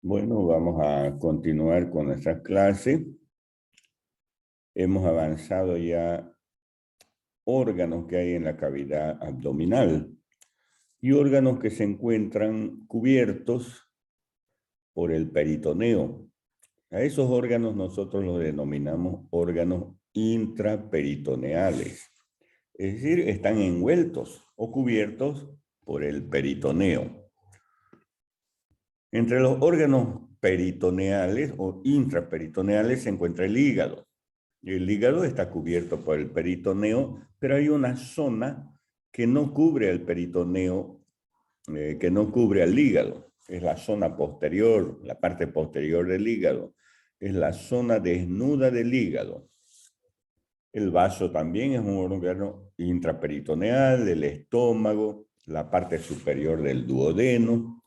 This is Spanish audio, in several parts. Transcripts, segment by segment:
Bueno, vamos a continuar con nuestra clase. Hemos avanzado ya órganos que hay en la cavidad abdominal y órganos que se encuentran cubiertos por el peritoneo. A esos órganos nosotros los denominamos órganos intraperitoneales, es decir, están envueltos o cubiertos por el peritoneo. Entre los órganos peritoneales o intraperitoneales se encuentra el hígado. El hígado está cubierto por el peritoneo, pero hay una zona que no cubre el peritoneo, que no cubre al hígado. Es la zona posterior, la parte posterior del hígado. Es la zona desnuda del hígado. El vaso también es un órgano intraperitoneal, el estómago, la parte superior del duodeno,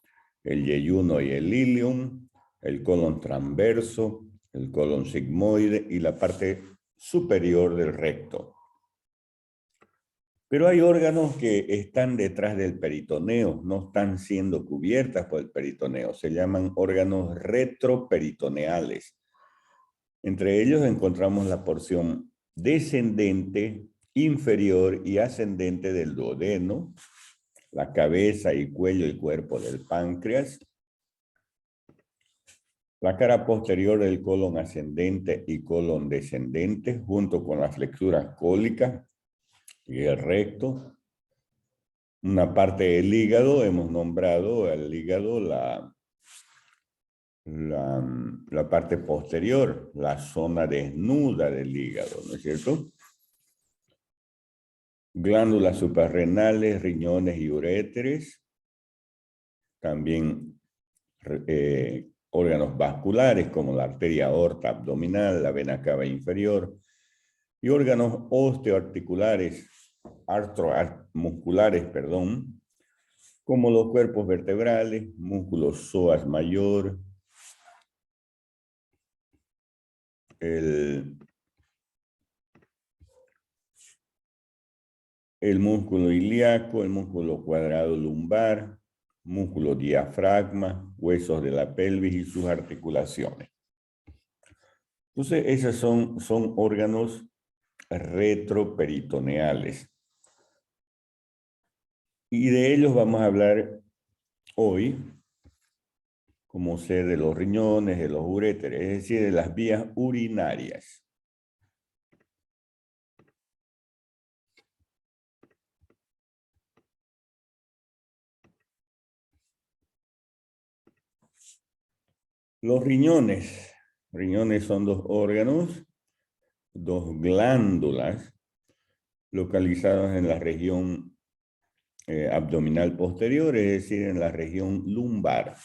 el yeyuno y el ilium, el colon transverso, el colon sigmoide y la parte superior del recto. Pero hay órganos que están detrás del peritoneo, no están siendo cubiertas por el peritoneo, se llaman órganos retroperitoneales. Entre ellos encontramos la porción descendente, inferior y ascendente del duodeno, la cabeza y cuello y cuerpo del páncreas, la cara posterior del colon ascendente y colon descendente, junto con las flexuras cólicas y el recto. Una parte del hígado, hemos nombrado al hígado la parte posterior, la zona desnuda del hígado, ¿no es cierto? Glándulas suprarrenales, riñones y uréteres. También órganos vasculares como la arteria aorta abdominal, la vena cava inferior. Y órganos osteoarticulares, musculares, perdón, como los cuerpos vertebrales, músculos psoas mayor, el músculo ilíaco, el músculo cuadrado lumbar, músculo diafragma, huesos de la pelvis y sus articulaciones. Entonces, esos son órganos retroperitoneales. Y de ellos vamos a hablar hoy, como sé de los riñones, de los uréteres, es decir, de las vías urinarias. Los riñones. Riñones son dos órganos, dos glándulas localizadas en la región abdominal posterior, es decir, en la región lumbar.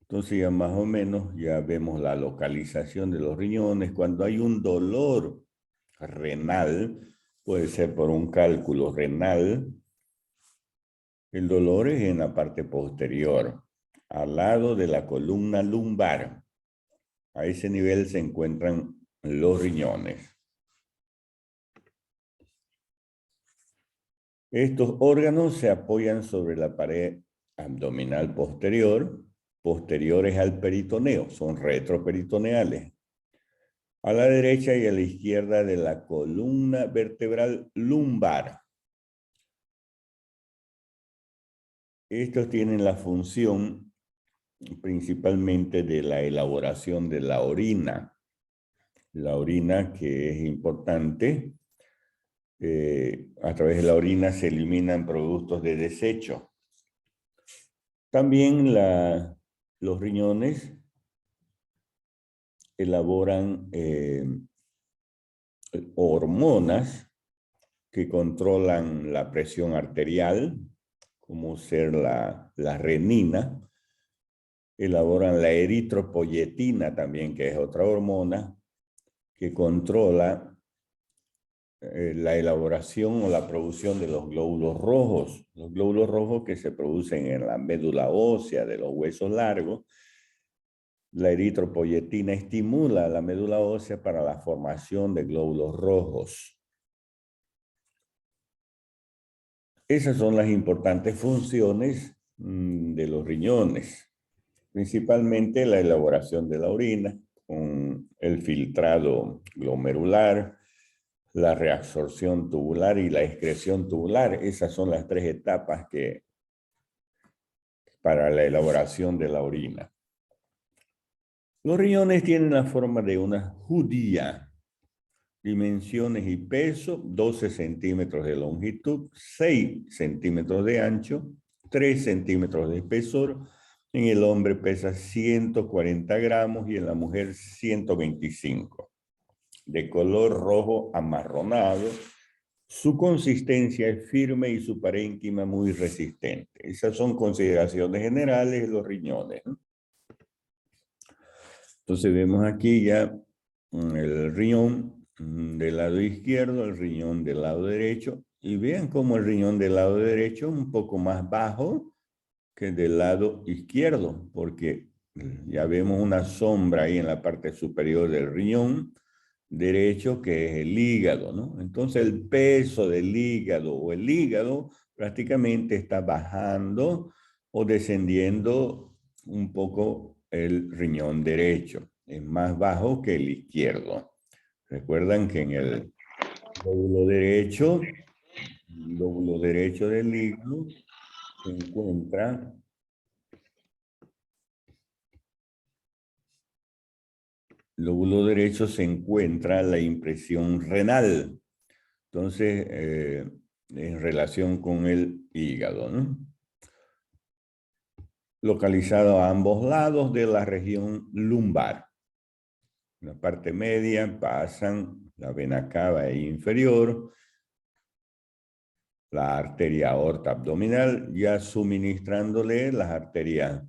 Entonces ya más o menos ya vemos la localización de los riñones. Cuando hay un dolor renal, puede ser por un cálculo renal, el dolor es en la parte posterior, al lado de la columna lumbar. A ese nivel se encuentran los riñones. Estos órganos se apoyan sobre la pared abdominal posterior, posteriores al peritoneo, son retroperitoneales. A la derecha y a la izquierda de la columna vertebral lumbar. Estos tienen la función principalmente de la elaboración de la orina. La orina, que es importante, a través de la orina se eliminan productos de desecho. También los riñones elaboran hormonas que controlan la presión arterial, como ser la renina. Elaboran la eritropoyetina también, que es otra hormona que controla la elaboración o la producción de los glóbulos rojos. Los glóbulos rojos que se producen en la médula ósea de los huesos largos. La eritropoyetina estimula la médula ósea para la formación de glóbulos rojos. Esas son las importantes funciones de los riñones. Principalmente la elaboración de la orina, con el filtrado glomerular, la reabsorción tubular y la excreción tubular. Esas son las tres etapas para la elaboración de la orina. Los riñones tienen la forma de una judía. Dimensiones y peso: 12 centímetros de longitud, 6 centímetros de ancho, 3 centímetros de espesor. En el hombre pesa 140 gramos y en la mujer 125. De color rojo amarronado. Su consistencia es firme y su parénquima muy resistente. Esas son consideraciones generales de los riñones, ¿no? Entonces vemos aquí ya el riñón del lado izquierdo, el riñón del lado derecho, y vean cómo el riñón del lado derecho es un poco más bajo que del lado izquierdo, porque ya vemos una sombra ahí en la parte superior del riñón derecho, que es el hígado, ¿no? Entonces el peso del hígado o el hígado prácticamente está bajando o descendiendo un poco el riñón derecho. Es más bajo que el izquierdo. Recuerdan que en el lóbulo derecho del hígado se encuentra lóbulo derecho se encuentra la impresión renal. Entonces, en relación con el hígado, ¿no? Localizado a ambos lados de la región lumbar. En la parte media pasan la vena cava inferior, la arteria aorta abdominal, ya suministrándole las arterias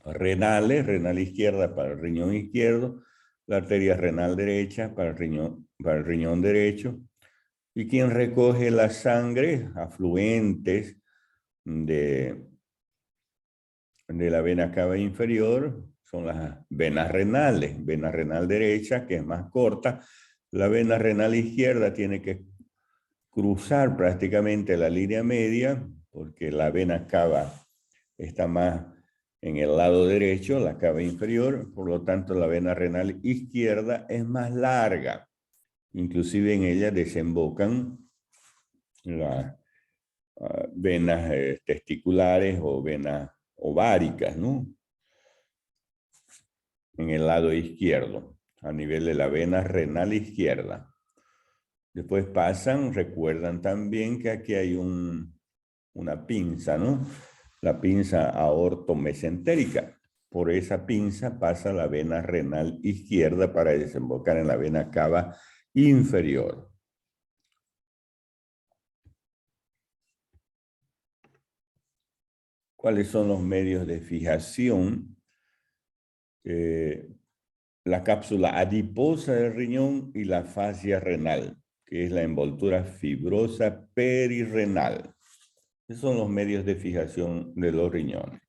renales, renal izquierda para el riñón izquierdo, la arteria renal derecha para el riñón derecho, y quien recoge la sangre, afluentes de la vena cava inferior, son las venas renales. Vena renal derecha, que es más corta. La vena renal izquierda tiene que cruzar prácticamente la línea media, porque la vena cava está más en el lado derecho, la cava inferior, por lo tanto la vena renal izquierda es más larga. Inclusive en ella desembocan las venas testiculares o venas ováricas, ¿no? En el lado izquierdo, a nivel de la vena renal izquierda. Después pasan, recuerdan también que aquí hay una pinza, ¿no? La pinza aortomesentérica. Por esa pinza pasa la vena renal izquierda para desembocar en la vena cava inferior. ¿Cuáles son los medios de fijación? La cápsula adiposa del riñón y la fascia renal, que es la envoltura fibrosa perirrenal. Esos son los medios de fijación de los riñones.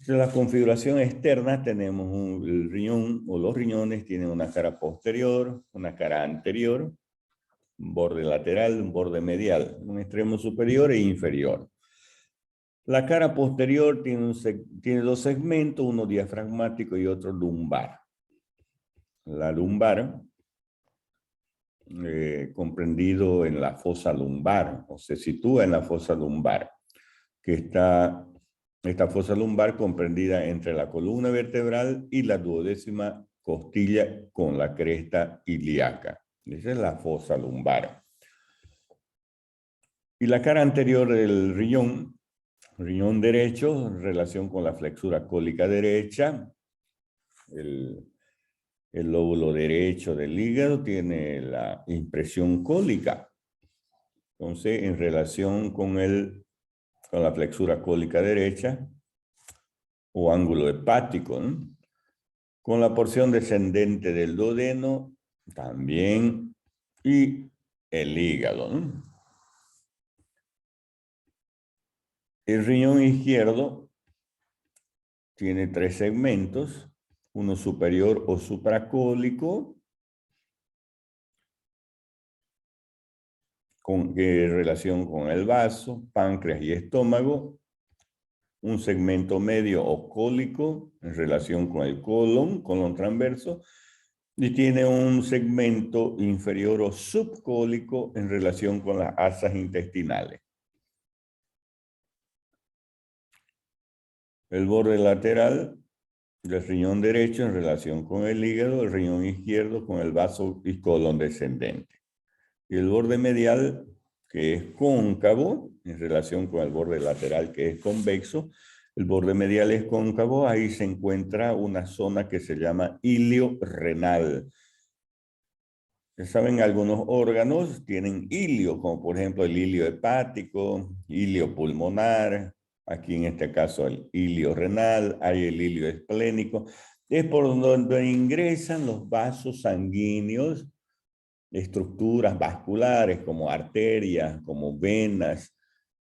En la configuración externa tenemos el riñón o los riñones tienen una cara posterior, una cara anterior, un borde lateral, un borde medial, un extremo superior e inferior. La cara posterior tiene dos segmentos, uno diafragmático y otro lumbar. La lumbar, comprendido en la fosa lumbar, o se sitúa en la fosa lumbar, que está esta fosa lumbar comprendida entre la columna vertebral y la 12ª costilla con la cresta ilíaca. Esa es la fosa lumbar. Y la cara anterior del riñón derecho, en relación con la flexura cólica derecha, el lóbulo derecho del hígado tiene la impresión cólica. Entonces, en relación con la flexura cólica derecha o ángulo hepático, ¿no? Con la porción descendente del duodeno también y el hígado, ¿no? El riñón izquierdo tiene 3 segmentos, uno superior o supracólico, con relación con el vaso, páncreas y estómago. un segmento medio o cólico en relación con el colon transverso, y tiene un segmento inferior o subcólico en relación con las asas intestinales. El borde lateral del riñón derecho en relación con el hígado, el riñón izquierdo con el vaso y colon descendente. Y el borde medial, que es cóncavo, en relación con el borde lateral, que es convexo. El borde medial es cóncavo, ahí se encuentra una zona que se llama ilio renal. Saben, algunos órganos tienen ilio, como por ejemplo el ilio hepático, ilio pulmonar, aquí en este caso el ilio renal, hay el ilio esplénico. Es por donde ingresan los vasos sanguíneos, estructuras vasculares como arterias, como venas,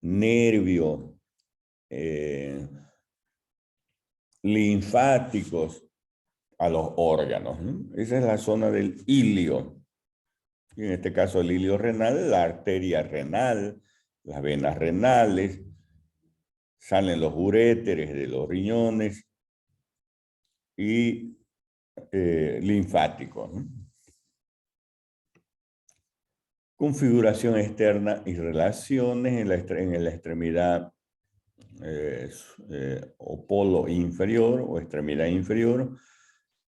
nervios, linfáticos a los órganos, ¿no? Esa es la zona del ilio. Y en este caso el ilio renal, la arteria renal, las venas renales, salen los uréteres de los riñones y linfáticos, ¿no? Configuración externa y relaciones en la extremidad o polo inferior o extremidad inferior.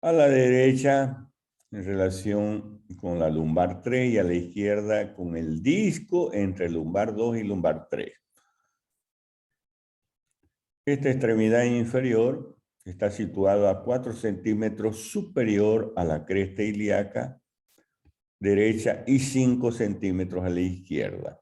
A la derecha, en relación con la lumbar 3, y a la izquierda con el disco entre lumbar 2 y lumbar 3. Esta extremidad inferior está situada a 4 centímetros superior a la cresta ilíaca derecha y 5 centímetros a la izquierda.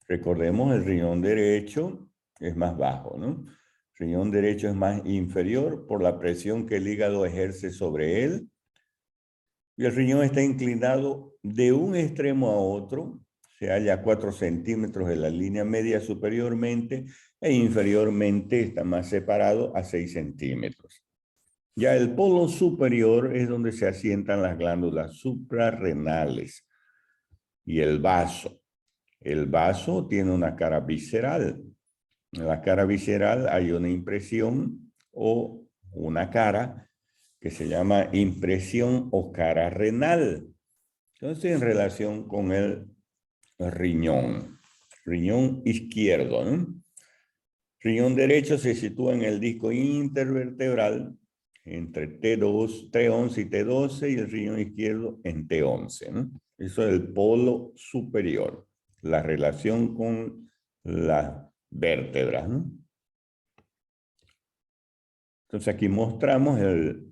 Recordemos, el riñón derecho es más bajo, ¿no? El riñón derecho es más inferior por la presión que el hígado ejerce sobre él. Y el riñón está inclinado de un extremo a otro, se halla a 4 centímetros de la línea media superiormente e inferiormente está más separado a 6 centímetros. Ya el polo superior es donde se asientan las glándulas suprarrenales y el vaso. El vaso tiene una cara visceral. En la cara visceral hay una impresión o una cara que se llama impresión o cara renal. Entonces, en relación con el riñón izquierdo, ¿no? Riñón derecho se sitúa en el disco intervertebral entre T11 y T12, y el riñón izquierdo en T11, ¿no? Eso es el polo superior, la relación con las vértebras, ¿no? Entonces aquí mostramos el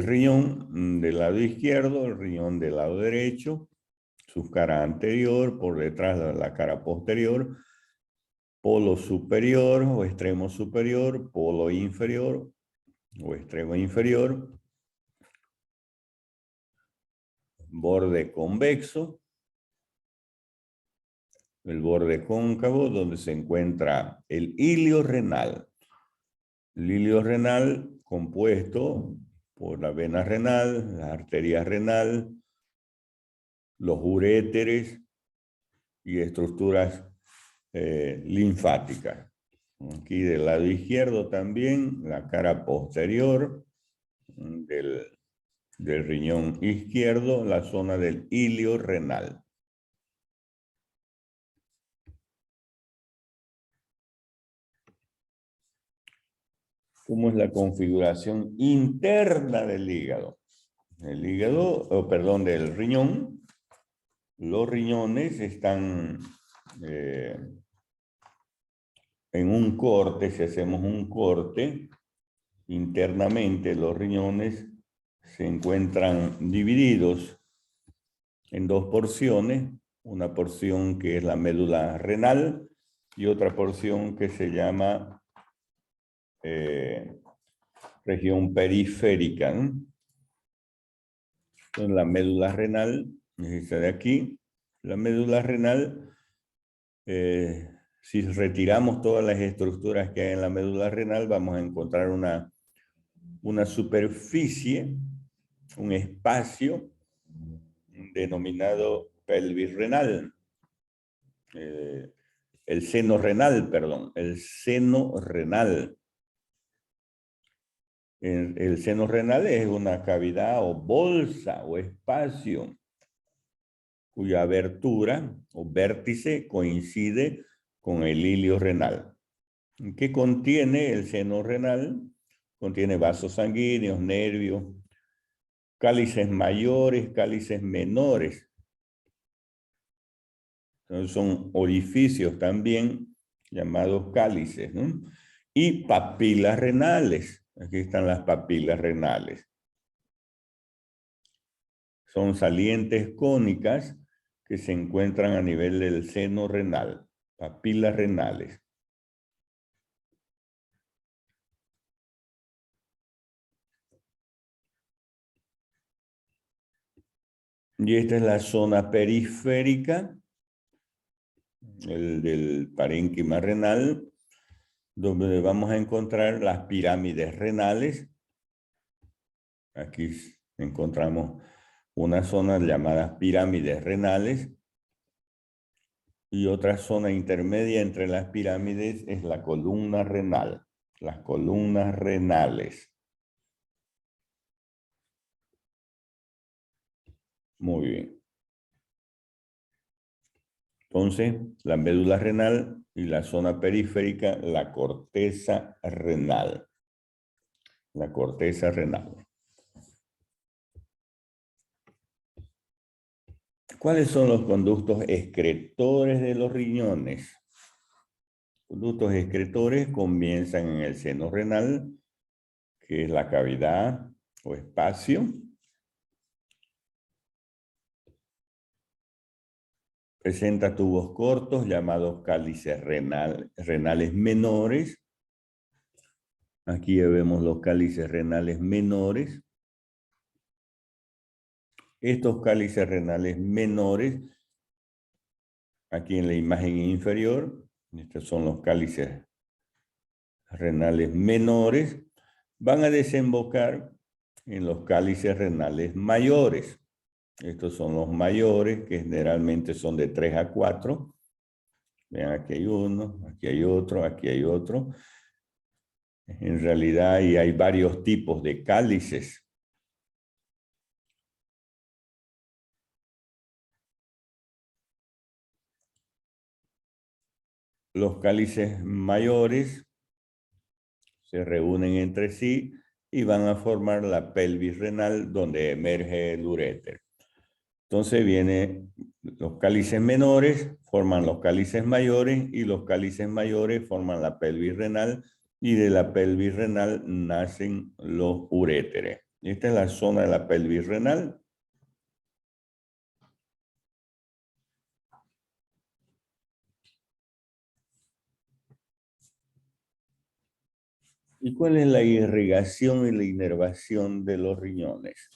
riñón del lado izquierdo, el riñón del lado derecho, su cara anterior, por detrás de la cara posterior, polo superior o extremo superior, polo inferior o extremo inferior, borde convexo, el borde cóncavo donde se encuentra el ilio renal. El ilio renal compuesto por la vena renal, la arteria renal, los uréteres y estructuras linfáticas. Aquí del lado izquierdo también, la cara posterior del riñón izquierdo, la zona del ilio renal. ¿Cómo es la configuración interna del hígado? El hígado, perdón, del riñón. Los riñones están en un corte. Si hacemos un corte, internamente los riñones se encuentran divididos en dos porciones, una porción que es la médula renal y otra porción que se llama región periférica, ¿no? Entonces, la médula renal es esta de aquí. La médula renal, si retiramos todas las estructuras que hay en la médula renal, vamos a encontrar una superficie, un espacio denominado pelvis renal. el seno renal, perdón, el seno renal. El seno renal es una cavidad o bolsa o espacio cuya abertura o vértice coincide con el hilio renal. ¿Qué contiene el seno renal? Contiene vasos sanguíneos, nervios, cálices mayores, cálices menores. Entonces son orificios también llamados cálices, ¿no? Y papilas renales. Aquí están las papilas renales. Son salientes cónicas que se encuentran a nivel del seno renal. Papilas renales. Y esta es la zona periférica del parénquima renal, donde vamos a encontrar las pirámides renales. Aquí encontramos una zona llamada pirámides renales y otra zona intermedia entre las pirámides es la columna renal, las columnas renales. Muy bien. Entonces, la médula renal y la zona periférica, la corteza renal. La corteza renal. ¿Cuáles son los conductos excretores de los riñones? Conductos excretores comienzan en el seno renal, que es la cavidad o espacio. Presenta tubos cortos llamados cálices renales menores. Aquí ya vemos los cálices renales menores. Estos cálices renales menores, aquí en la imagen inferior, estos son los cálices renales menores, van a desembocar en los cálices renales mayores. Estos son los mayores, que generalmente son de 3 a 4. Vean, aquí hay uno, aquí hay otro, aquí hay otro. En realidad hay varios tipos de cálices. Los cálices mayores se reúnen entre sí y van a formar la pelvis renal donde emerge el uréter. Entonces vienen los cálices menores, forman los cálices mayores y los cálices mayores forman la pelvis renal y de la pelvis renal nacen los uréteres. Esta es la zona de la pelvis renal. ¿Y cuál es la irrigación y la inervación de los riñones?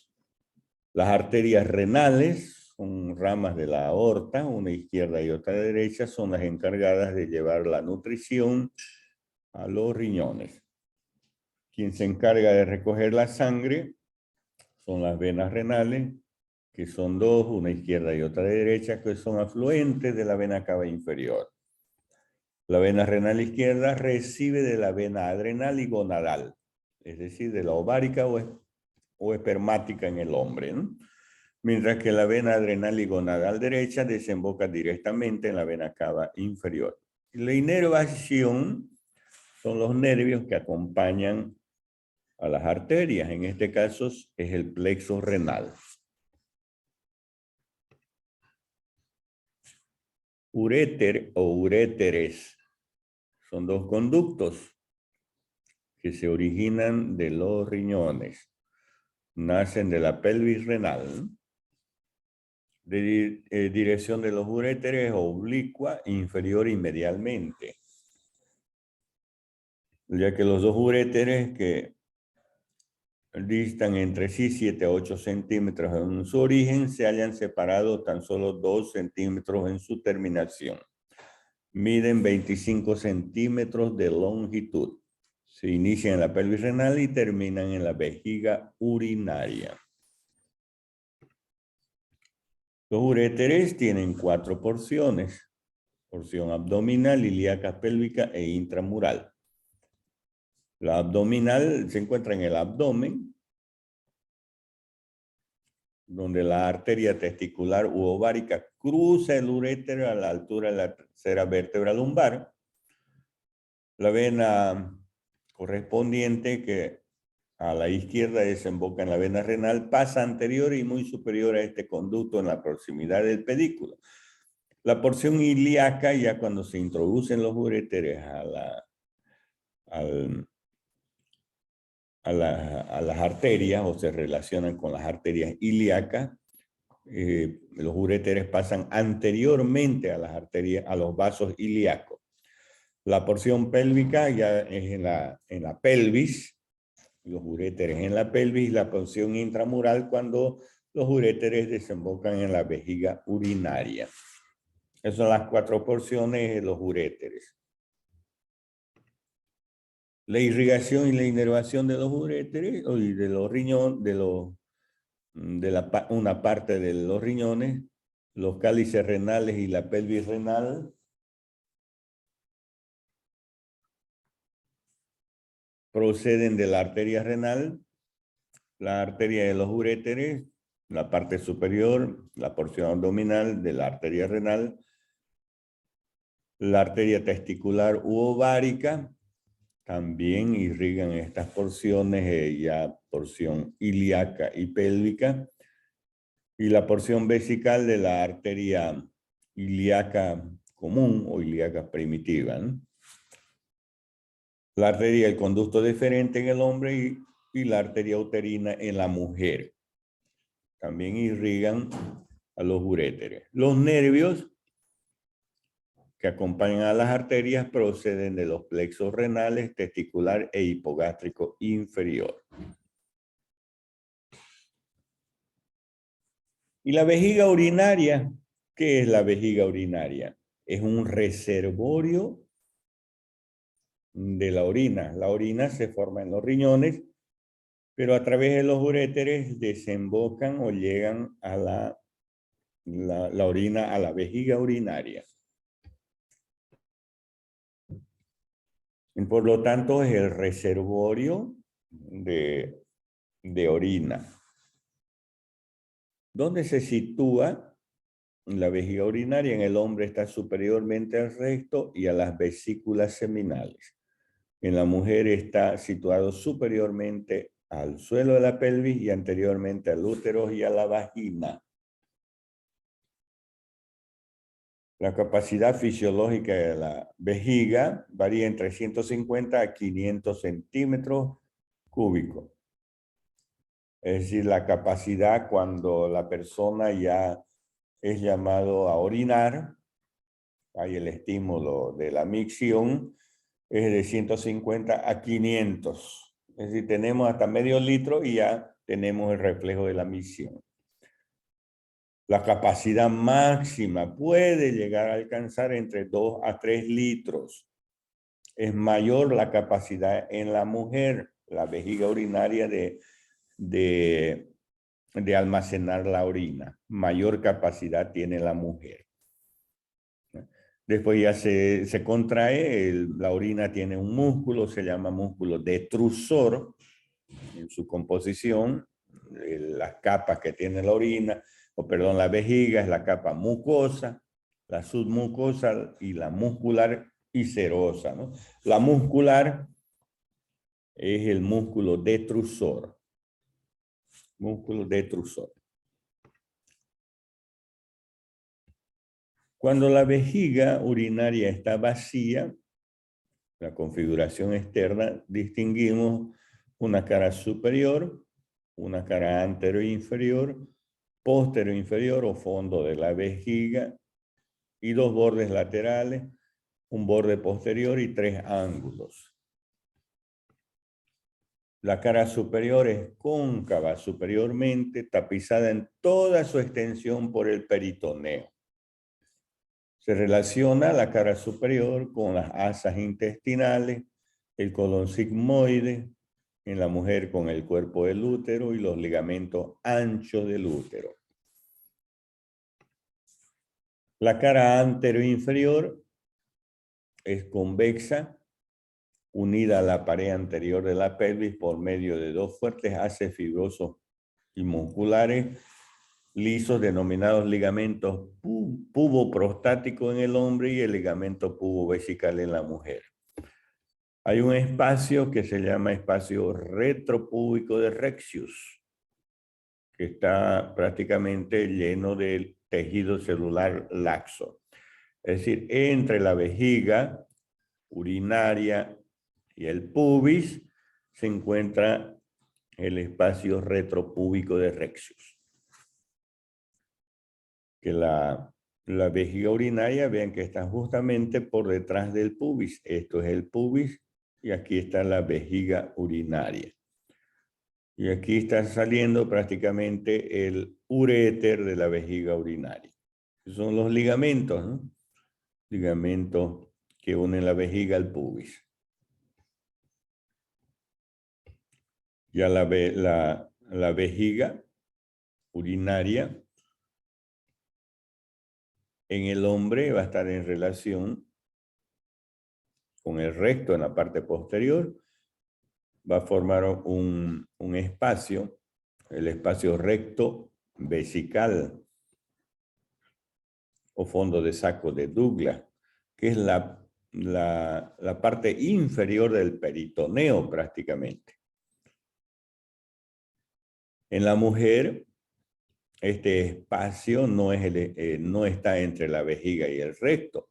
Las arterias renales son ramas de la aorta, una izquierda y otra derecha, son las encargadas de llevar la nutrición a los riñones. Quien se encarga de recoger la sangre son las venas renales, que son dos, una izquierda y otra derecha, que son afluentes de la vena cava inferior. La vena renal izquierda recibe de la vena adrenal y gonadal, es decir, de la ovárica o espermática en el hombre, ¿no? Mientras que la vena adrenal y gonadal derecha desemboca directamente en la vena cava inferior. La inervación son los nervios que acompañan a las arterias, en este caso es el plexo renal. Uréter o uréteres son dos conductos que se originan de los riñones. Nacen de la pelvis renal, de dirección de los uréteres oblicua, inferior y medialmente. Ya que los dos uréteres que distan entre sí 7 a 8 centímetros en su origen, se hallan separados tan solo 2 centímetros en su terminación. Miden 25 centímetros de longitud. Se inician en la pelvis renal y terminan en la vejiga urinaria. Los uréteres tienen 4 porciones. porción abdominal, ilíaca, pélvica e intramural. La abdominal se encuentra en el abdomen, donde la arteria testicular u ovárica cruza el urétero a la altura de la tercera vértebra lumbar. La vena correspondiente, que a la izquierda desemboca en la vena renal, pasa anterior y muy superior a este conducto en la proximidad del pedículo. La porción ilíaca, ya cuando se introducen los uréteres a las arterias o se relacionan con las arterias ilíacas, los uréteres pasan anteriormente a las arterias, a los vasos ilíacos. La porción pélvica ya es en la pelvis, los uréteres en la pelvis, la porción intramural cuando los uréteres desembocan en la vejiga urinaria. Esas son las 4 porciones de los uréteres. La irrigación y la inervación de los uréteres y de los riñones, una parte de los riñones, los cálices renales y la pelvis renal, proceden de la arteria renal, la arteria de los uréteres, la parte superior, la porción abdominal de la arteria renal, la arteria testicular u ovárica, también irrigan estas porciones, ya porción ilíaca y pélvica, y la porción vesical de la arteria ilíaca común o ilíaca primitiva, ¿no? La arteria del conducto deferente en el hombre y la arteria uterina en la mujer. También irrigan a los uréteres. Los nervios que acompañan a las arterias proceden de los plexos renales, testicular e hipogástrico inferior. ¿Y la vejiga urinaria? ¿Qué es la vejiga urinaria? Es un reservorio de la orina. La orina se forma en los riñones, pero a través de los uréteres desembocan o llegan a la orina a la vejiga urinaria. Y por lo tanto, es el reservorio de orina. ¿Dónde se sitúa la vejiga urinaria? En el hombre está superiormente al recto y a las vesículas seminales. En la mujer está situado superiormente al suelo de la pelvis y anteriormente al útero y a la vagina. La capacidad fisiológica de la vejiga varía entre 150 a 500 centímetros cúbicos. Es decir, la capacidad cuando la persona ya es llamado a orinar, hay el estímulo de la micción, es de 150 a 500. Es decir, tenemos hasta medio litro y ya tenemos el reflejo de la micción. La capacidad máxima puede llegar a alcanzar entre 2 a 3 litros. Es mayor la capacidad en la mujer, la vejiga urinaria de almacenar la orina. Mayor capacidad tiene la mujer. Después ya se contrae, la orina tiene un músculo, se llama músculo detrusor en su composición, las capas que tiene la orina, la vejiga es la capa mucosa, la submucosa y la muscular y serosa, ¿no? La muscular es el músculo detrusor. Músculo detrusor. Cuando la vejiga urinaria está vacía, la configuración externa, distinguimos una cara superior, una cara anteroinferior, posteroinferior o fondo de la vejiga y 2 bordes laterales, un borde posterior y 3 ángulos. La cara superior es cóncava superiormente, tapizada en toda su extensión por el peritoneo. Se relaciona la cara superior con las asas intestinales, el colon sigmoide, en la mujer con el cuerpo del útero y los ligamentos anchos del útero. La cara anteroinferior es convexa, unida a la pared anterior de la pelvis por medio de dos fuertes haces fibrosos y musculares lisos denominados ligamentos puboprostático en el hombre y el ligamento pubovesical en la mujer. Hay un espacio que se llama espacio retropúbico de Rexius, que está prácticamente lleno de tejido celular laxo. Es decir, entre la vejiga urinaria y el pubis se encuentra el espacio retropúbico de Rexius. Que la vejiga urinaria, vean que está justamente por detrás del pubis. Esto es el pubis y aquí está la vejiga urinaria. Y aquí está saliendo prácticamente el uréter de la vejiga urinaria. Son los ligamentos, ¿no? Ligamentos que unen la vejiga al pubis. Ya la vejiga urinaria en el hombre va a estar en relación con el recto en la parte posterior. Va a formar un espacio, el espacio recto vesical o fondo de saco de Douglas, que es la parte inferior del peritoneo prácticamente. En la mujer, este espacio no está entre la vejiga y el recto.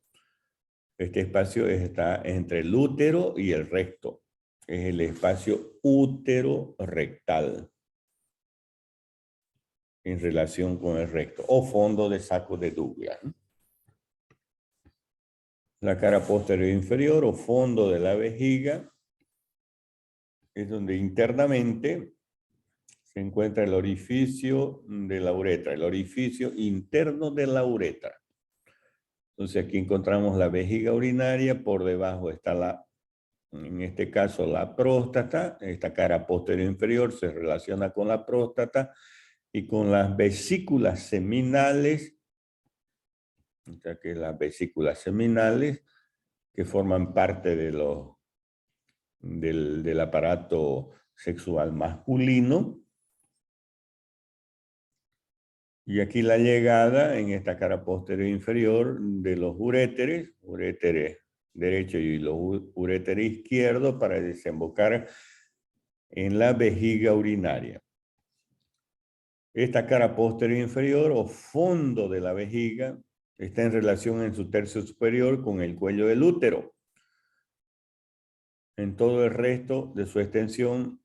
Este espacio está entre el útero y el recto. Es el espacio útero rectal en relación con el recto o fondo de saco de Douglas. La cara posterior inferior o fondo de la vejiga es donde internamente se encuentra el orificio de la uretra, el orificio interno de la uretra. Entonces aquí encontramos la vejiga urinaria, por debajo está en este caso la próstata, esta cara posterior inferior se relaciona con la próstata y con las vesículas seminales, ya que las vesículas seminales que forman parte del aparato sexual masculino. Y aquí la llegada en esta cara posterior inferior de los uréteres, uréteres derecho y los uréteres izquierdo para desembocar en la vejiga urinaria. Esta cara posterior inferior o fondo de la vejiga está en relación en su tercio superior con el cuello del útero. En todo el resto de su extensión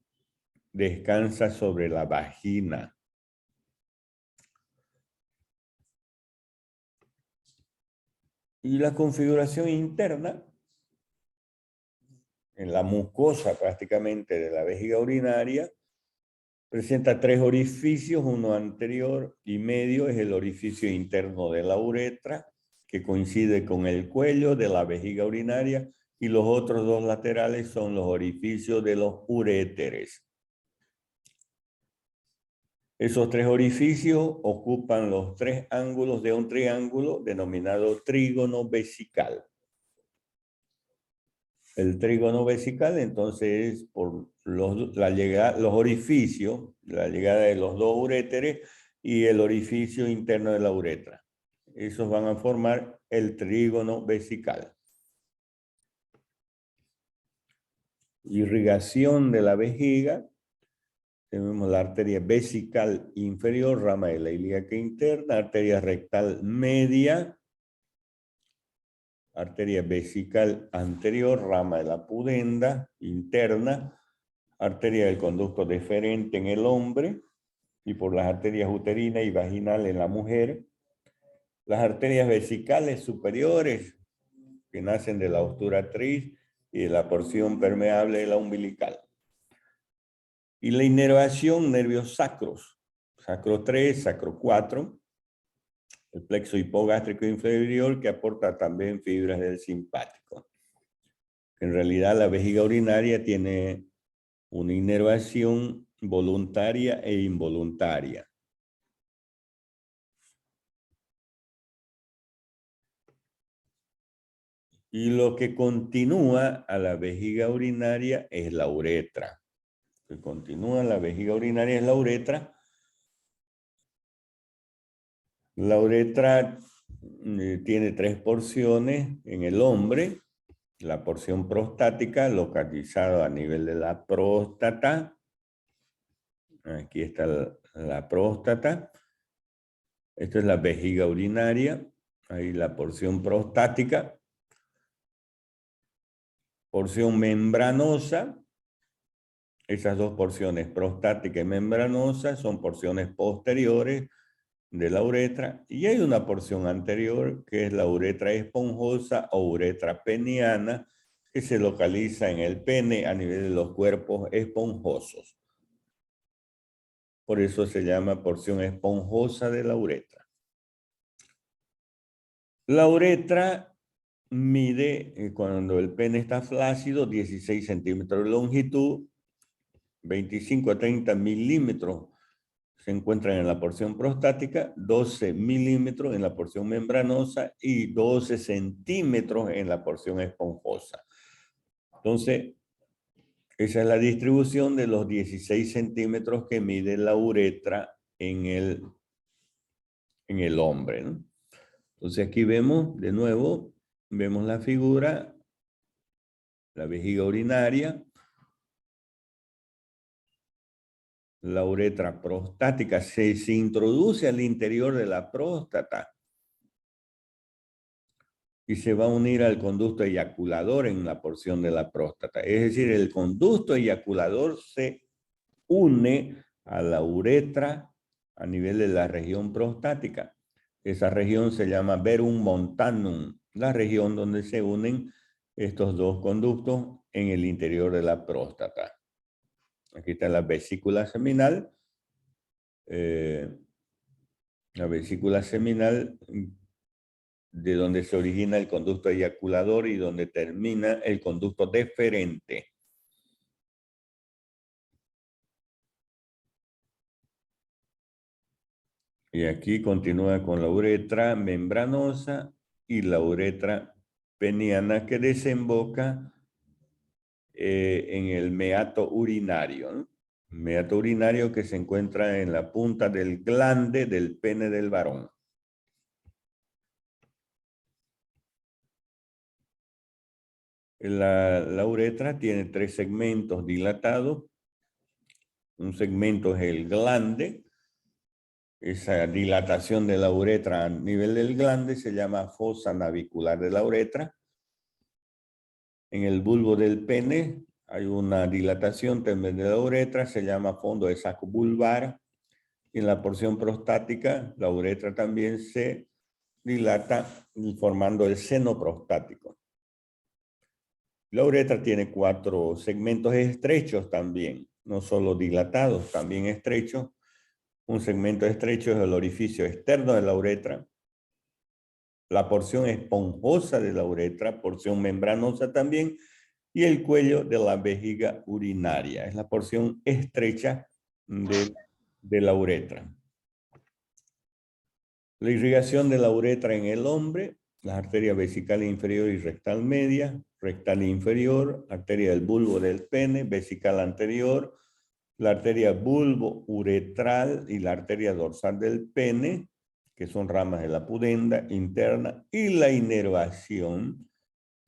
descansa sobre la vagina. Y la configuración interna, en la mucosa prácticamente de la vejiga urinaria, presenta tres orificios, uno anterior y medio es el orificio interno de la uretra, que coincide con el cuello de la vejiga urinaria, y los otros dos laterales son los orificios de los uréteres. Esos tres orificios ocupan los tres ángulos de un triángulo denominado trígono vesical. El trígono vesical, entonces, por los orificios, la llegada de los dos uréteres y el orificio interno de la uretra. Esos van a formar el trígono vesical. Irrigación de la vejiga. Tenemos la arteria vesical inferior, rama de la ilíaca interna, arteria rectal media, arteria vesical anterior, rama de la pudenda interna, arteria del conducto deferente en el hombre y por las arterias uterina y vaginal en la mujer, las arterias vesicales superiores que nacen de la obturatriz y de la porción permeable de la umbilical. Y la inervación, nervios sacros, sacro 3, sacro 4, el plexo hipogástrico inferior que aporta también fibras del simpático. En realidad la vejiga urinaria tiene una inervación voluntaria e involuntaria. Y lo que continúa a la vejiga urinaria es la uretra. Lo que continúa a la vejiga urinaria es la uretra. La uretra tiene 3 porciones en el hombre. La porción prostática localizada a nivel de la próstata. Aquí está la próstata. Esta es la vejiga urinaria. Ahí la porción prostática. Porción membranosa. Esas dos porciones, prostática y membranosa, son porciones posteriores de la uretra. Y hay una porción anterior que es la uretra esponjosa o uretra peniana, que se localiza en el pene a nivel de los cuerpos esponjosos. Por eso se llama porción esponjosa de la uretra. La uretra mide, cuando el pene está flácido, 16 centímetros de longitud, 25 a 30 milímetros se encuentran en la porción prostática, 12 milímetros en la porción membranosa y 12 centímetros en la porción esponjosa. Entonces, esa es la distribución de los 16 centímetros que mide la uretra en el hombre, ¿no? Entonces aquí vemos, de nuevo, vemos la figura, la vejiga urinaria, la uretra prostática se introduce al interior de la próstata y se va a unir al conducto eyaculador en la porción de la próstata. Es decir, el conducto eyaculador se une a la uretra a nivel de la región prostática. Esa región se llama verum montanum, la región donde se unen estos dos conductos en el interior de la próstata. Aquí está la vesícula seminal. La vesícula seminal, de donde se origina el conducto eyaculador y donde termina el conducto deferente. Y aquí continúa con la uretra membranosa y la uretra peniana que desemboca en el meato urinario, ¿no? Meato urinario que se encuentra en la punta del glande del pene del varón. La uretra tiene 3 segmentos dilatados. Un segmento es el glande. Esa dilatación de la uretra a nivel del glande se llama fosa navicular de la uretra. En el bulbo del pene hay una dilatación también de la uretra, se llama fondo de saco vulvar. Y en la porción prostática, la uretra también se dilata formando el seno prostático. La uretra tiene 4 segmentos estrechos también, no solo dilatados, también estrechos. Un segmento estrecho es el orificio externo de la uretra. La porción esponjosa de la uretra, porción membranosa también, y el cuello de la vejiga urinaria. Es la porción estrecha de la uretra. La irrigación de la uretra en el hombre, las arterias vesical inferior y rectal media, rectal inferior, arteria del bulbo del pene, vesical anterior, la arteria bulbo uretral y la arteria dorsal del pene, que son ramas de la pudenda interna, y la inervación,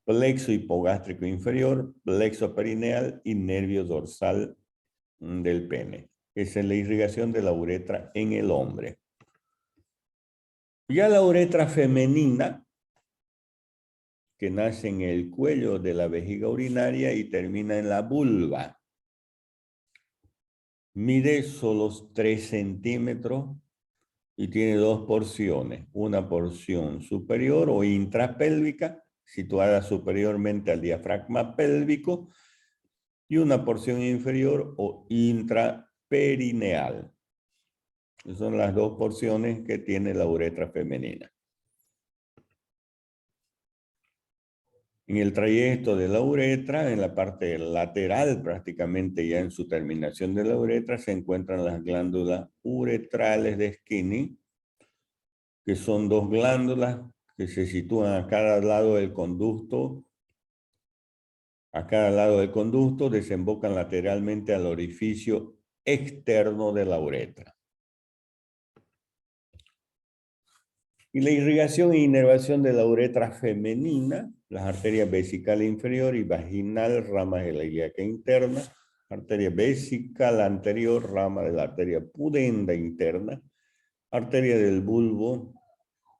plexo hipogástrico inferior, plexo perineal y nervio dorsal del pene. Esa es la irrigación de la uretra en el hombre. Ya la uretra femenina, que nace en el cuello de la vejiga urinaria y termina en la vulva, mide solo 3 centímetros y tiene 2 porciones. Una porción superior o intrapélvica, situada superiormente al diafragma pélvico, y una porción inferior o intraperineal. Esas son las 2 porciones que tiene la uretra femenina. En el trayecto de la uretra, en la parte lateral, prácticamente ya en su terminación de la uretra, se encuentran las glándulas uretrales de Skinny, que son 2 glándulas que se sitúan a cada lado del conducto. A cada lado del conducto desembocan lateralmente al orificio externo de la uretra. Y la irrigación e inervación de la uretra femenina, las arterias vesical inferior y vaginal, ramas de la ilíaca interna, arteria vesical anterior, rama de la arteria pudenda interna, arteria del bulbo,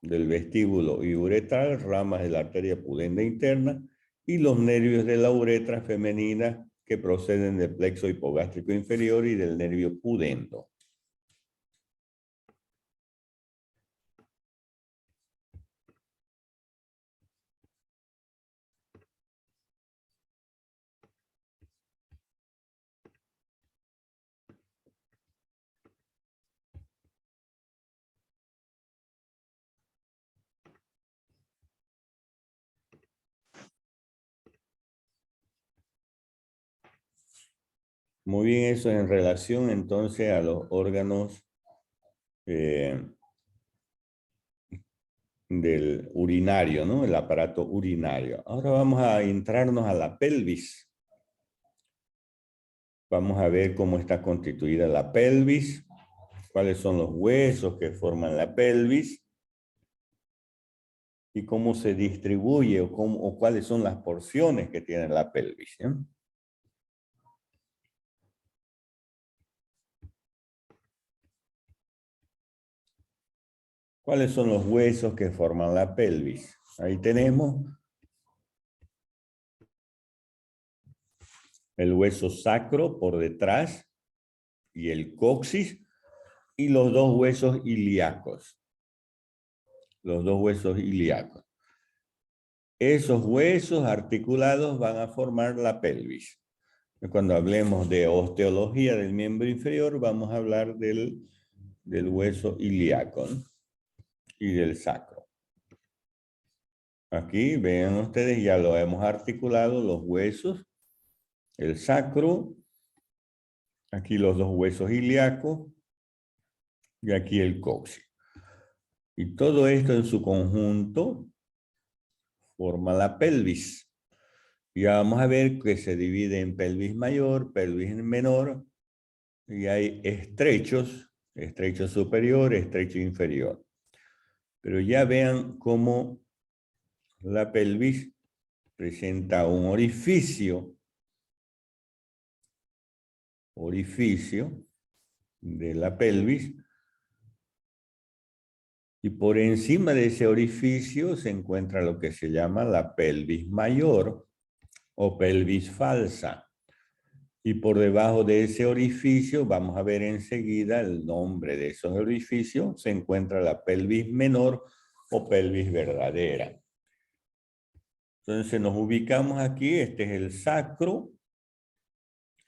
del vestíbulo y uretral, ramas de la arteria pudenda interna, y los nervios de la uretra femenina que proceden del plexo hipogástrico inferior y del nervio pudendo. Muy bien, eso en relación entonces a los órganos del urinario, ¿no? El aparato urinario. Ahora vamos a entrarnos a la pelvis. Vamos a ver cómo está constituida la pelvis, cuáles son los huesos que forman la pelvis y cómo se distribuye o cuáles son las porciones que tiene la pelvis, ¿eh? ¿Cuáles son los huesos que forman la pelvis? Ahí tenemos el hueso sacro por detrás y el coxis y los dos huesos ilíacos. Los dos huesos ilíacos. Esos huesos articulados van a formar la pelvis. Cuando hablemos de osteología del miembro inferior, vamos a hablar del hueso ilíaco, ¿no? Y del sacro. Aquí vean ustedes, ya lo hemos articulado, los huesos, el sacro, aquí los dos huesos ilíacos y aquí el coxis. Y todo esto en su conjunto forma la pelvis. Ya vamos a ver que se divide en pelvis mayor, pelvis menor, y hay estrechos, estrecho superior, estrecho inferior. Pero ya vean cómo la pelvis presenta un orificio de la pelvis, y por encima de ese orificio se encuentra lo que se llama la pelvis mayor o pelvis falsa. Y por debajo de ese orificio, vamos a ver enseguida el nombre de esos orificios, se encuentra la pelvis menor o pelvis verdadera. Entonces nos ubicamos aquí, este es el sacro,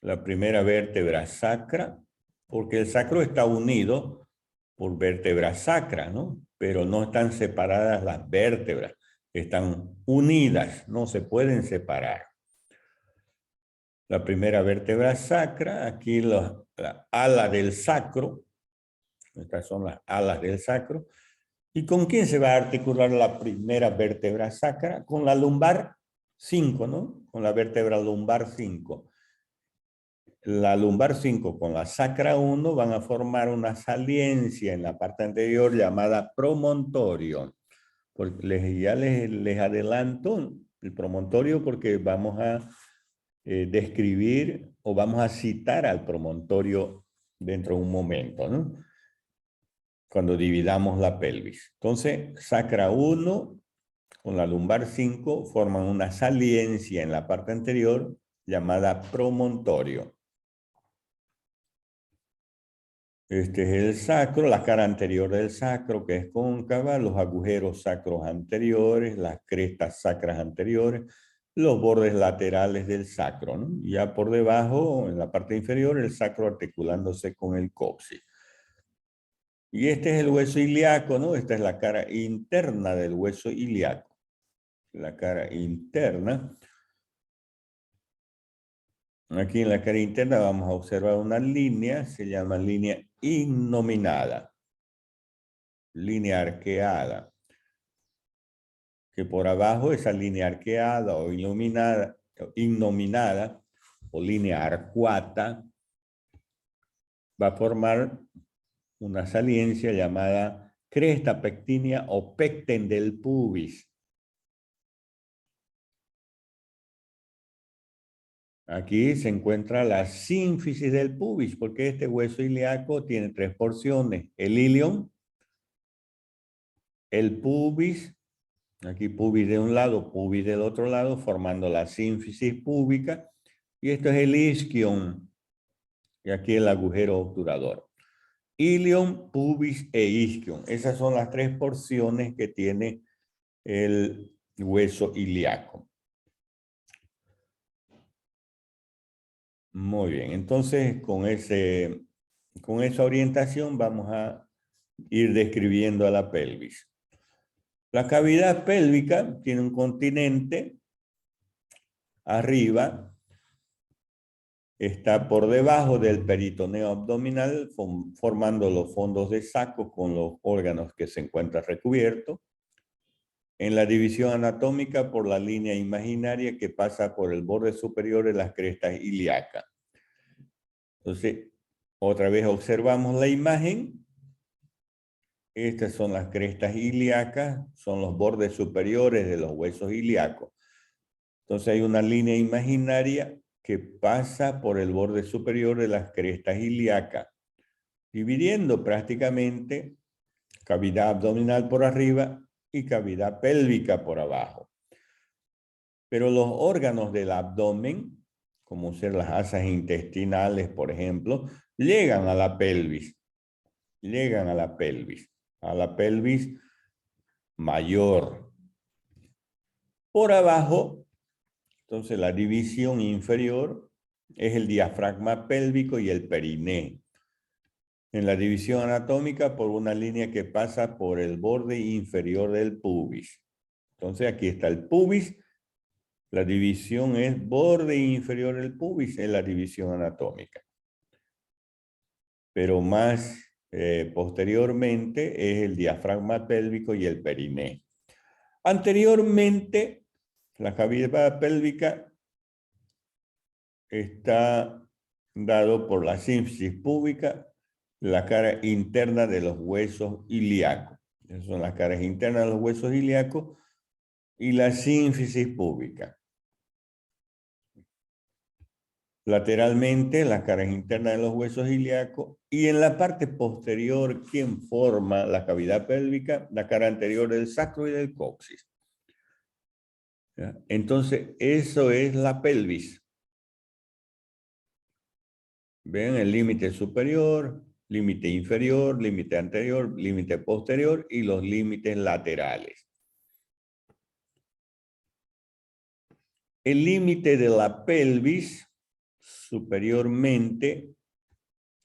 la primera vértebra sacra, porque el sacro está unido por vértebra sacra, ¿no? Pero no están separadas las vértebras, están unidas, no se pueden separar. La primera vértebra sacra, aquí la ala del sacro, estas son las alas del sacro. ¿Y con quién se va a articular la primera vértebra sacra? Con la lumbar 5, ¿no? Con la vértebra lumbar 5. La lumbar 5 con la sacra 1 van a formar una saliencia en la parte anterior llamada promontorio. Porque ya les adelanto el promontorio porque vamos a describir o vamos a citar al promontorio dentro de un momento, ¿no? Cuando dividamos la pelvis. Entonces, sacra 1 con la lumbar 5 forman una saliencia en la parte anterior llamada promontorio. Este es el sacro, la cara anterior del sacro que es cóncava, los agujeros sacros anteriores, las crestas sacras anteriores, los bordes laterales del sacro, ¿no? Ya por debajo, en la parte inferior, el sacro articulándose con el coxis. Y este es el hueso ilíaco, ¿no? Esta es la cara interna del hueso ilíaco. La cara interna. Aquí en la cara interna vamos a observar una línea, se llama línea innominada. Línea arqueada. que por abajo esa línea arqueada o iluminada, innominada o línea arcuata va a formar una saliencia llamada cresta pectínea o pecten del pubis. Aquí se encuentra la sínfisis del pubis, porque este hueso ilíaco tiene 3 porciones: el ilion, el pubis, aquí pubis de un lado, pubis del otro lado, formando la sínfisis púbica, y esto es el isquion, y aquí el agujero obturador. Ilion, pubis e isquion, esas son las 3 porciones que tiene el hueso ilíaco. Muy bien, entonces con esa orientación vamos a ir describiendo a la pelvis. La cavidad pélvica tiene un continente arriba, está por debajo del peritoneo abdominal, formando los fondos de saco con los órganos que se encuentran recubiertos. En la división anatómica por la línea imaginaria que pasa por el borde superior de las crestas ilíacas. Entonces, otra vez observamos la imagen. Estas son las crestas ilíacas, son los bordes superiores de los huesos ilíacos. Entonces hay una línea imaginaria que pasa por el borde superior de las crestas ilíacas, dividiendo prácticamente cavidad abdominal por arriba y cavidad pélvica por abajo. Pero los órganos del abdomen, como ser las asas intestinales, por ejemplo, llegan a la pelvis. Llegan a la pelvis mayor. Por abajo, entonces la división inferior es el diafragma pélvico y el periné. En la división anatómica por una línea que pasa por el borde inferior del pubis. Entonces aquí está el pubis. La división es borde inferior del pubis en la división anatómica. Pero más posteriormente es el diafragma pélvico y el periné. Anteriormente, la cavidad pélvica está dado por la sínfisis púbica, la cara interna de los huesos ilíacos. Esas son las caras internas de los huesos ilíacos y la sínfisis púbica. Lateralmente, las caras internas de los huesos ilíacos, y en la parte posterior, ¿quién forma la cavidad pélvica? La cara anterior del sacro y del coxis. ¿Ya? Entonces, eso es la pelvis. Ven el límite superior, límite inferior, límite anterior, límite posterior y los límites laterales. El límite de la pelvis superiormente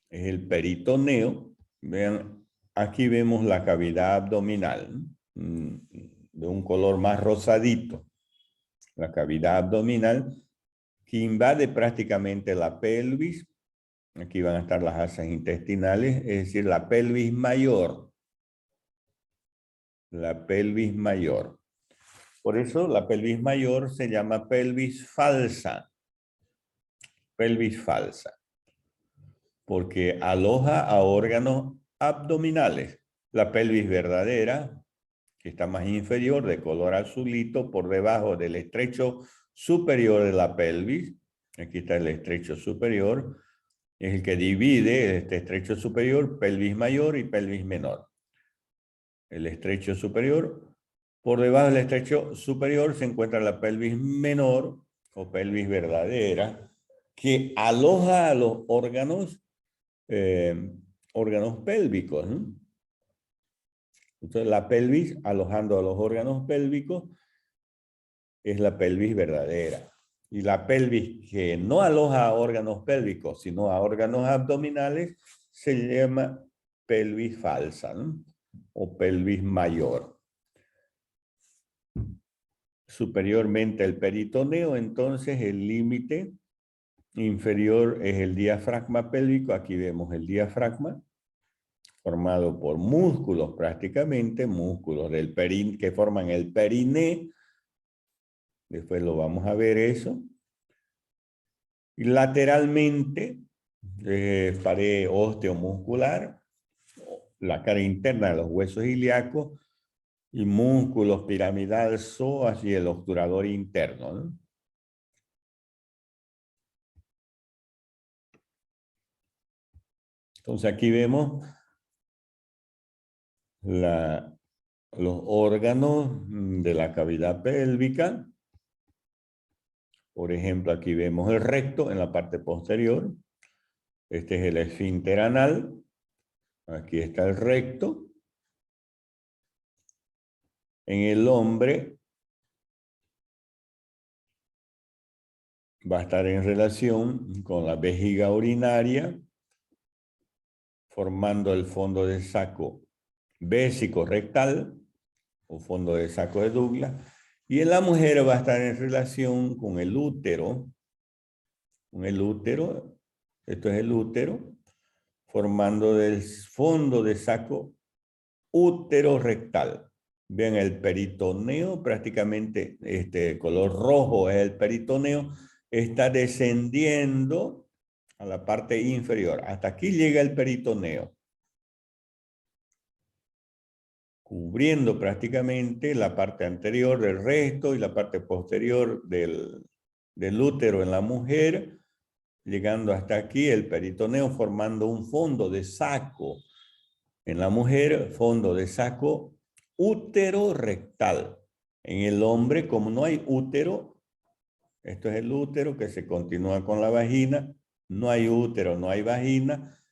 es el peritoneo. Vean, aquí vemos la cavidad abdominal de un color más rosadito. La cavidad abdominal que invade prácticamente la pelvis. Aquí van a estar las asas intestinales, es decir, la pelvis mayor. La pelvis mayor. Por eso la pelvis mayor se llama pelvis falsa. Pelvis falsa. Porque aloja a órganos abdominales. La pelvis verdadera, que está más inferior, de color azulito, por debajo del estrecho superior de la pelvis. Aquí está el estrecho superior. Es el que divide este estrecho superior, pelvis mayor y pelvis menor. El estrecho superior. Por debajo del estrecho superior se encuentra la pelvis menor o pelvis verdadera, que aloja a los órganos pélvicos, ¿no? Entonces la pelvis, alojando a los órganos pélvicos, es la pelvis verdadera. Y la pelvis que no aloja a órganos pélvicos, sino a órganos abdominales, se llama pelvis falsa, ¿no? O pelvis mayor. Superiormente el peritoneo, entonces el límite inferior es el diafragma pélvico. Aquí vemos el diafragma. formado por músculos prácticamente, músculos del que forman el periné. Después lo vamos a ver eso. Y lateralmente, pared osteomuscular, la cara interna de los huesos ilíacos y músculos piramidal, psoas y el obturador interno, ¿no? Entonces aquí vemos los órganos de la cavidad pélvica. Por ejemplo, aquí vemos el recto en la parte posterior. Este es el esfínter anal. Aquí está el recto. En el hombre va a estar en relación con la vejiga urinaria, formando el fondo de saco vésico rectal o fondo de saco de Douglas. Y en la mujer va a estar en relación con el útero. Esto es el útero, formando del fondo de saco útero rectal. Vean el peritoneo, prácticamente este color rojo es el peritoneo, está descendiendo a la parte inferior. Hasta aquí llega el peritoneo, cubriendo prácticamente la parte anterior del recto y la parte posterior del útero en la mujer, llegando hasta aquí el peritoneo, formando un fondo de saco. En la mujer, fondo de saco útero rectal. En el hombre, como no hay útero, esto es el útero que se continúa con la vagina, no hay útero, no hay vagina.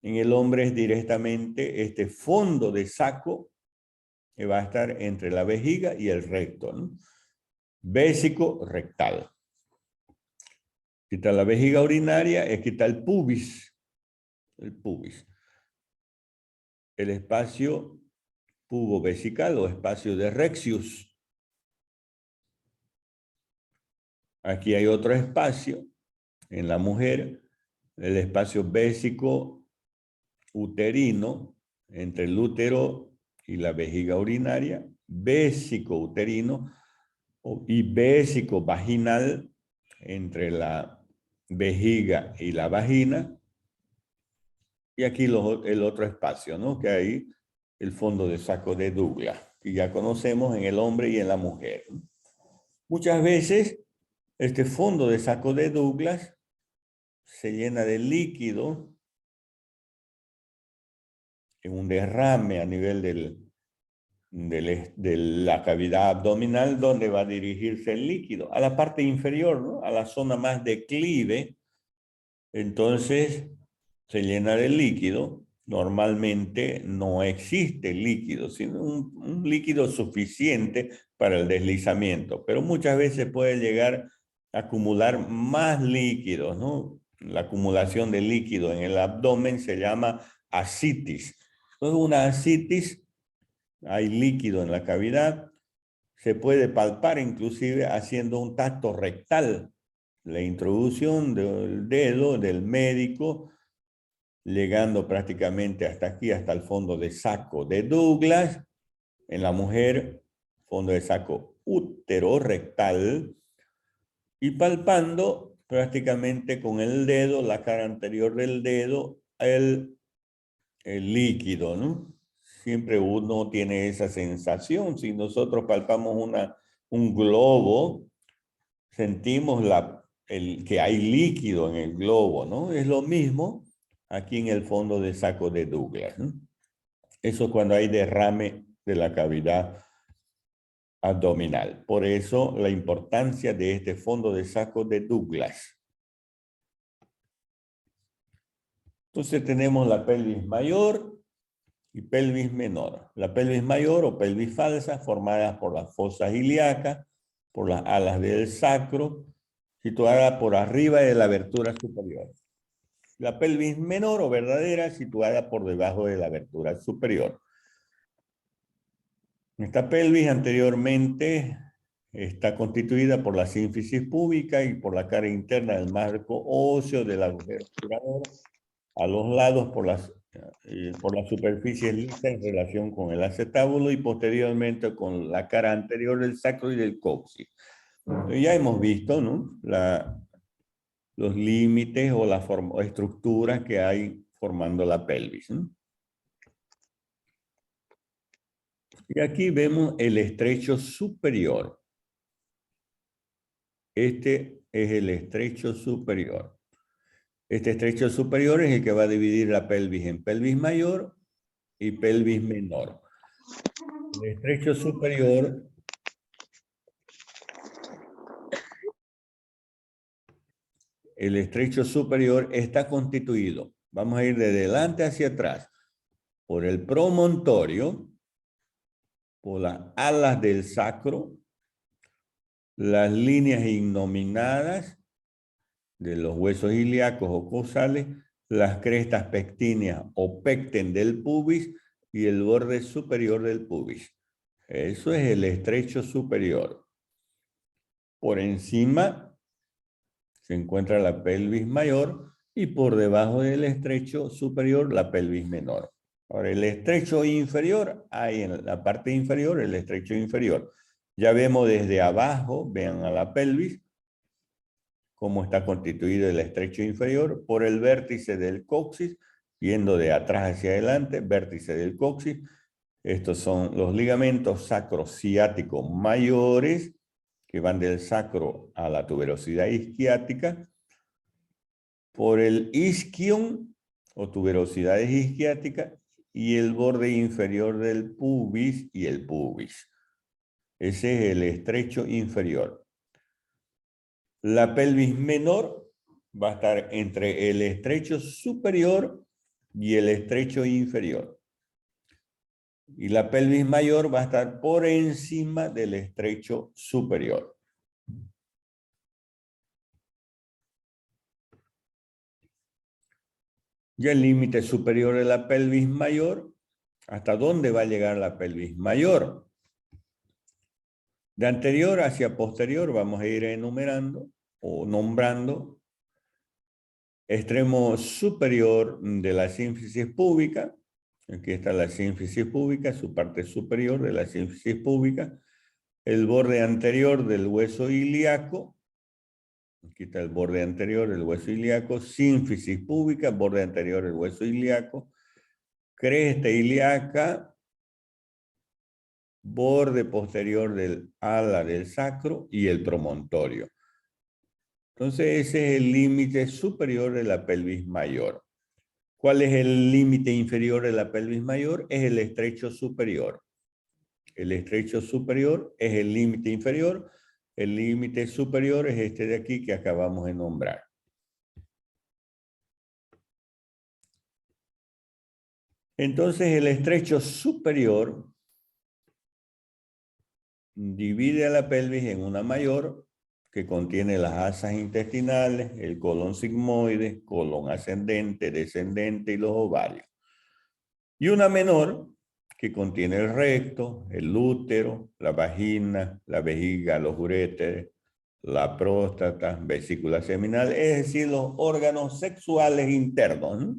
En el hombre es directamente este fondo de saco que va a estar entre la vejiga y el recto, ¿no? Vésico rectal. Aquí está la vejiga urinaria, aquí está el pubis. El pubis. El espacio pubovesical o espacio de Rexius. Aquí hay otro espacio en la mujer, el espacio vésico uterino, entre el útero y la vejiga urinaria, vésico uterino y vésico vaginal entre la vejiga y la vagina. Y aquí el otro espacio, ¿no? Que hay el fondo de saco de Douglas, que ya conocemos en el hombre y en la mujer. Muchas veces este fondo de saco de Douglas se llena de líquido en un derrame a nivel de la cavidad abdominal, donde va a dirigirse el líquido a la parte inferior, ¿no? A la zona más declive. Entonces se llena de líquido. Normalmente no existe líquido, sino un líquido suficiente para el deslizamiento, pero muchas veces puede llegar a acumular más líquidos, ¿no? La acumulación de líquido en el abdomen se llama ascitis. Entonces, una ascitis, hay líquido en la cavidad, se puede palpar inclusive haciendo un tacto rectal, la introducción del dedo del médico, llegando prácticamente hasta aquí, hasta el fondo de saco de Douglas. En la mujer, fondo de saco útero rectal, y palpando prácticamente con el dedo, la cara anterior del dedo, el líquido, ¿no? Siempre uno tiene esa sensación. Si nosotros palpamos un globo, sentimos que hay líquido en el globo, ¿no? Es lo mismo aquí en el fondo del saco de Douglas, ¿no? Eso es cuando hay derrame de la cavidad abdominal. Por eso la importancia de este fondo de saco de Douglas. Entonces tenemos la pelvis mayor y pelvis menor. La pelvis mayor o pelvis falsa, formadas por las fosas ilíacas, por las alas del sacro, situada por arriba de la abertura superior. La pelvis menor o verdadera, situada por debajo de la abertura superior. Esta pelvis anteriormente está constituida por la sínfisis púbica y por la cara interna del marco óseo del agujero obturador, a los lados por la superficie lisa en relación con el acetábulo y posteriormente con la cara anterior del sacro y del coxis. Ya hemos visto, ¿no?, los límites o las estructuras que hay formando la pelvis, ¿no? Y aquí vemos el estrecho superior. Este es el estrecho superior. Este estrecho superior es el que va a dividir la pelvis en pelvis mayor y pelvis menor. El estrecho superior está constituido, vamos a ir de delante hacia atrás, por el promontorio, por las alas del sacro, las líneas innominadas de los huesos ilíacos o cosales, las crestas pectíneas o pecten del pubis y el borde superior del pubis. Eso es el estrecho superior. Por encima se encuentra la pelvis mayor y por debajo del estrecho superior la pelvis menor. Ahora, el estrecho inferior, hay en la parte inferior el estrecho inferior. Ya vemos desde abajo, vean a la pelvis, cómo está constituido el estrecho inferior por el vértice del coxis, yendo de atrás hacia adelante, vértice del coxis. Estos son los ligamentos sacrociáticos mayores, que van del sacro a la tuberosidad isquiática, por el isquion o tuberosidades isquiáticas y el borde inferior del pubis y el pubis. Ese es el estrecho inferior. La pelvis menor va a estar entre el estrecho superior y el estrecho inferior. Y la pelvis mayor va a estar por encima del estrecho superior. Y el límite superior de la pelvis mayor, ¿hasta dónde va a llegar la pelvis mayor? De anterior hacia posterior vamos a ir enumerando o nombrando. Extremo superior de la sínfisis púbica. Aquí está la sínfisis púbica, su parte superior de la sínfisis púbica. El borde anterior del hueso ilíaco. Aquí está el borde anterior del hueso ilíaco. Sínfisis púbica, borde anterior del hueso ilíaco. Cresta ilíaca. Borde posterior del ala del sacro y el promontorio. Entonces ese es el límite superior de la pelvis mayor. ¿Cuál es el límite inferior de la pelvis mayor? Es el estrecho superior. El estrecho superior es el límite inferior. El límite superior es este de aquí que acabamos de nombrar. Entonces el estrecho superior divide a la pelvis en una mayor que contiene las asas intestinales, el colon sigmoide, colon ascendente, descendente y los ovarios. Y una menor que contiene el recto, el útero, la vagina, la vejiga, los uréteres, la próstata, vesícula seminal, es decir, los órganos sexuales internos, ¿no?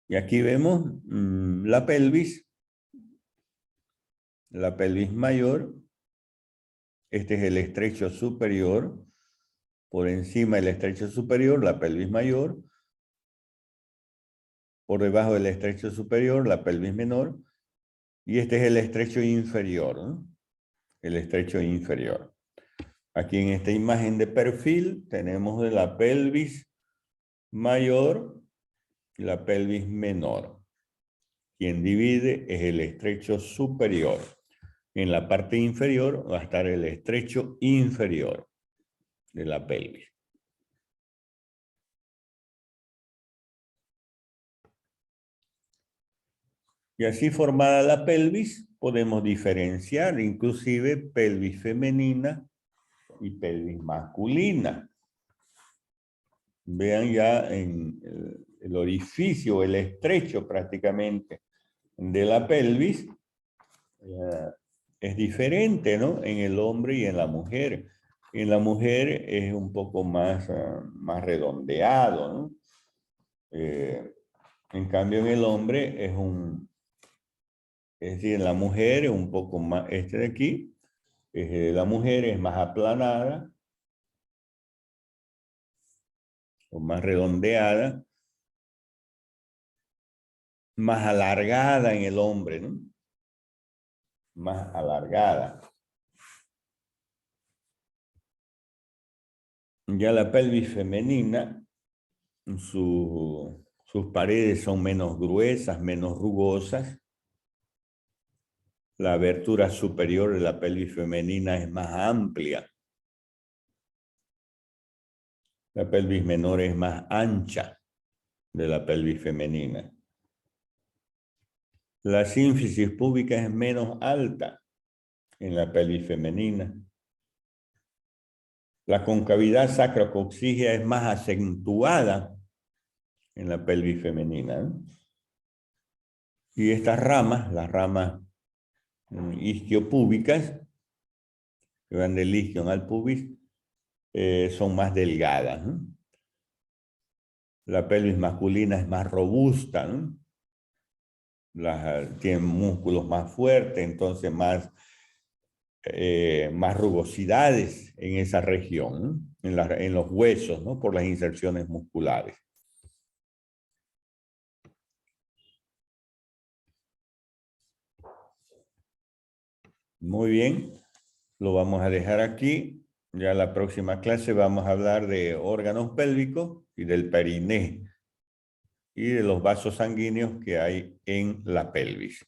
Y aquí vemos la pelvis mayor. Este es el estrecho superior. Por encima del estrecho superior, la pelvis mayor. Por debajo del estrecho superior, la pelvis menor. Y este es el estrecho inferior, ¿no? El estrecho inferior. Aquí en esta imagen de perfil tenemos de la pelvis mayor y la pelvis menor. Quien divide es el estrecho superior. En la parte inferior va a estar el estrecho inferior de la pelvis. Y así formada la pelvis, podemos diferenciar inclusive pelvis femenina y pelvis masculina. Vean ya en el orificio, el estrecho prácticamente de la pelvis, es diferente, ¿no? En el hombre y en la mujer. En la mujer es un poco más redondeado, ¿no? En cambio, en el hombre es decir, en la mujer es un poco más, este de aquí, la mujer es más aplanada o más redondeada, más alargada en el hombre, ¿no? Más alargada. Ya la pelvis femenina, sus paredes son menos gruesas, menos rugosas. La abertura superior de la pelvis femenina es más amplia. La pelvis menor es más ancha de la pelvis femenina. La sínfisis púbica es menos alta en la pelvis femenina. La concavidad sacrococcígea es más acentuada en la pelvis femenina. Y estas ramas, las ramas isquiopúbicas, que van del isquion al pubis, son más delgadas, ¿no? La pelvis masculina es más robusta, ¿no? Tienen músculos más fuertes, entonces más rugosidades en esa región, ¿no? En los huesos, ¿no? Por las inserciones musculares. Muy bien, lo vamos a dejar aquí. Ya en la próxima clase vamos a hablar de órganos pélvicos y del periné y de los vasos sanguíneos que hay en la pelvis.